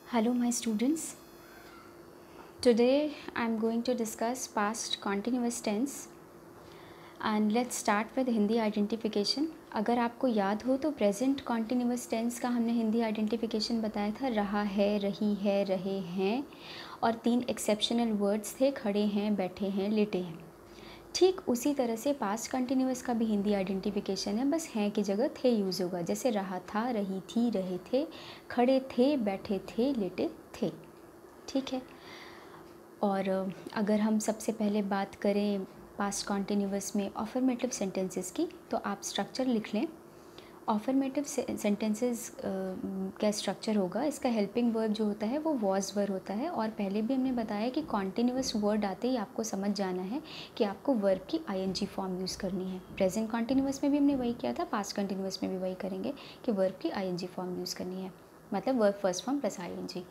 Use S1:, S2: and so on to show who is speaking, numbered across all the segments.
S1: Hello my students. Today I am going to discuss past continuous tense and let's start with Hindi identification. अगर आपको याद हो तो present continuous tense का हमने हिंदी आइडेंटिफिकेशन बताया था. रहा है, रही है, रहे हैं और 3 एक्सेप्शनल वर्ड्स थे. खड़े हैं, बैठे हैं, लेटे हैं. ठीक उसी तरह से पास्ट कंटिन्यूस का भी हिंदी आइडेंटिफिकेशन है, बस हैं की जगह थे यूज़ होगा. जैसे रहा था, रही थी, रहे थे, खड़े थे, बैठे थे, लेटे थे. ठीक है. और अगर हम सबसे पहले बात करें पास्ट कंटिन्यूस में अफर्मेटिव सेंटेंसेस की, तो आप स्ट्रक्चर लिख लें. अफर्मेटिव सेंटेंसेस का स्ट्रक्चर होगा, इसका हेल्पिंग वर्ब जो होता है वो वॉज वर्ब होता है. और पहले भी हमने बताया कि कॉन्टीन्यूस वर्ड आते ही आपको समझ जाना है कि आपको वर्ब की आईएनजी फॉर्म यूज़ करनी है. प्रेजेंट कॉन्टीन्यूस में भी हमने वही किया था, पास्ट कॉन्टीन्यूस में भी वही करेंगे कि वर्ब की आईएनजी फॉर्म यूज़ करनी है, मतलब verb first form plus ING.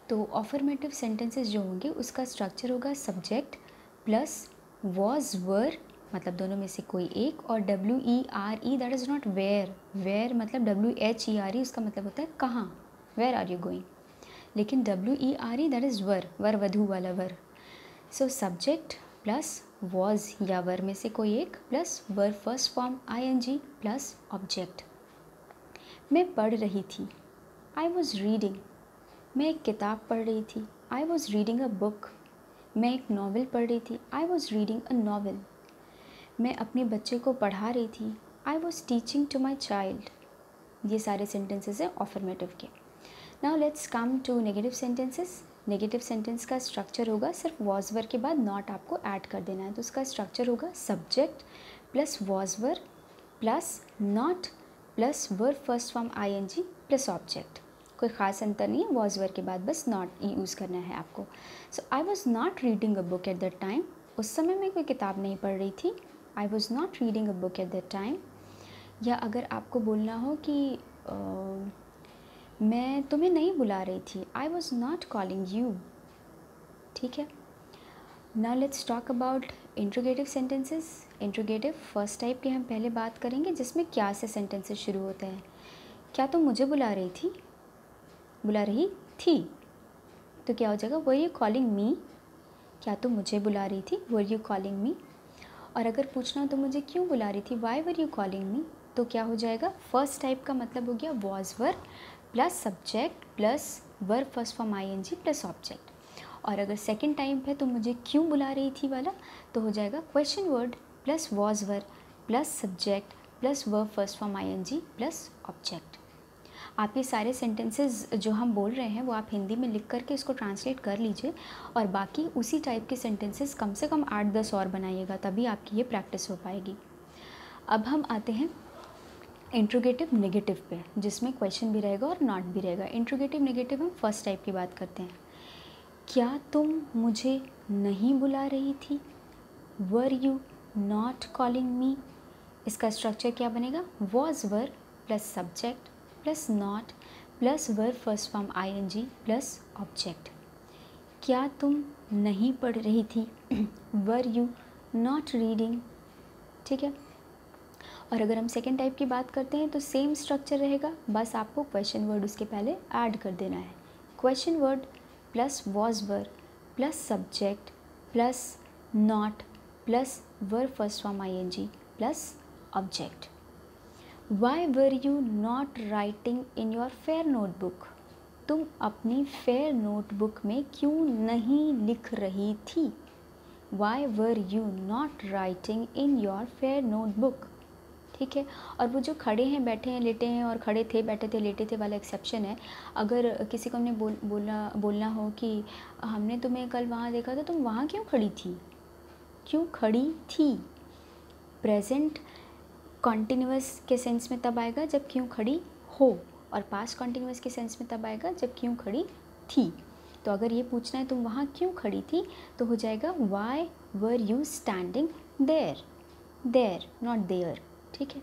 S1: तो अफर्मेटिव सेंटेंसेस जो होंगे उसका स्ट्रक्चर होगा सब्जेक्ट प्लस वॉज वर्ब, मतलब दोनों में से कोई एक, और WERE that is not where. Where मतलब WHERE, उसका मतलब होता है कहाँ, वेयर आर यू गोइंग. लेकिन WERE दैट इज़ वर वधु वाला वर. सो सब्जेक्ट प्लस वॉज या वर में से कोई एक plus verb first form ING plus object. मैं पढ़ रही थी, आई वॉज रीडिंग. मैं एक किताब पढ़ रही थी, I was reading a book. मैं एक नावल पढ़ रही थी, I was reading a novel. मैं अपने बच्चे को पढ़ा रही थी, I was teaching to my child. ये सारे सेंटेंसेस हैं अफर्मेटिव के. Now let's come to negative sentences. Negative sentence का स्ट्रक्चर होगा, सिर्फ वॉज वर्ब के बाद नॉट आपको ऐड कर देना है. तो उसका स्ट्रक्चर होगा subject plus was verb plus not plus verb first form ING plus object. कोई ख़ास अंतर नहीं है, वॉज वर्ब के बाद बस नॉट यूज़ करना है आपको. So I was not reading a book at that time. उस समय मैं कोई किताब नहीं पढ़ रही थी. I was not reading a book at that time. या अगर आपको बोलना हो कि मैं तुम्हें नहीं बुला रही थी, I was not calling you. ठीक है. Now let's talk about interrogative sentences. Interrogative first type की हम पहले बात करेंगे, जिसमें क्या से सेंटेंसेस शुरू होते हैं. क्या तुम मुझे बुला रही थी, बुला रही थी, तो क्या हो जाएगा, वर यू कॉलिंग मी. क्या तुम मुझे बुला रही थी, वर यू कॉलिंग मी. और अगर पूछना हो तो मुझे क्यों बुला रही थी, Y were you calling me, तो क्या हो जाएगा, फर्स्ट टाइप का मतलब हो गया was verb plus subject plus verb first form ING plus object. और अगर सेकंड टाइप है तो मुझे क्यों बुला रही थी वाला, तो हो जाएगा question word plus was verb plus subject plus verb first form ING plus object. आप ये सारे सेंटेंसेस जो हम बोल रहे हैं वो आप हिंदी में लिख करके इसको ट्रांसलेट कर लीजिए, और बाकी उसी टाइप के सेंटेंसेस कम से कम 8-10 और बनाइएगा, तभी आपकी ये प्रैक्टिस हो पाएगी. अब हम आते हैं इंट्रोगेटिव नेगेटिव पे, जिसमें क्वेश्चन भी रहेगा और नॉट भी रहेगा. इंट्रोगेटिव नेगेटिव हम फर्स्ट टाइप की बात करते हैं. क्या तुम मुझे नहीं बुला रही थी, were you not calling me. इसका स्ट्रक्चर क्या बनेगा, was verb plus subject plus not plus verb first form ING plus object. क्या तुम नहीं पढ़ रही थी, वर यू नॉट रीडिंग. ठीक है. और अगर हम सेकेंड टाइप की बात करते हैं तो सेम स्ट्रक्चर रहेगा, बस आपको क्वेश्चन वर्ड उसके पहले ऐड कर देना है. Question word plus was verb plus subject plus not plus verb first form ING plus object. Y were you not writing in your fair notebook. तुम अपनी फेयर नोटबुक में क्यों नहीं लिख रही थी. Y were you not writing in your fair notebook. ठीक है. और वो जो खड़े हैं, बैठे हैं, लेटे हैं और खड़े थे, बैठे थे, लेटे थे वाला एक्सेप्शन है. अगर किसी को हमने बोलना हो कि हमने तुम्हें कल वहाँ देखा था, तुम वहाँ क्यों खड़ी थी, क्यों खड़ी थी. प्रेजेंट कॉन्टीन्यूस के सेंस में तब आएगा जब क्यों खड़ी हो, और पास्ट कॉन्टीन्यूस के सेंस में तब आएगा जब क्यों खड़ी थी. तो अगर ये पूछना है तुम वहाँ क्यों खड़ी थी, तो हो जाएगा why were you standing there. There not there. ठीक है.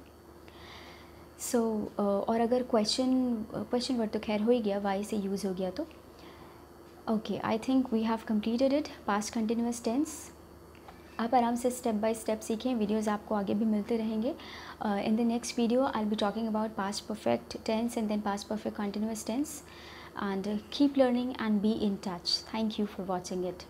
S1: सो और अगर क्वेश्चन वर्ड तो खैर हो ही गया, वाई से यूज़ हो गया तो okay. I think we have completed it past continuous tense. आप आराम से स्टेप बाय स्टेप सीखें. वीडियोज़ आपको आगे भी मिलते रहेंगे. In the next video I will be talking about past perfect tense and then past perfect continuous tense. and keep learning and be in touch. Thank you for watching it.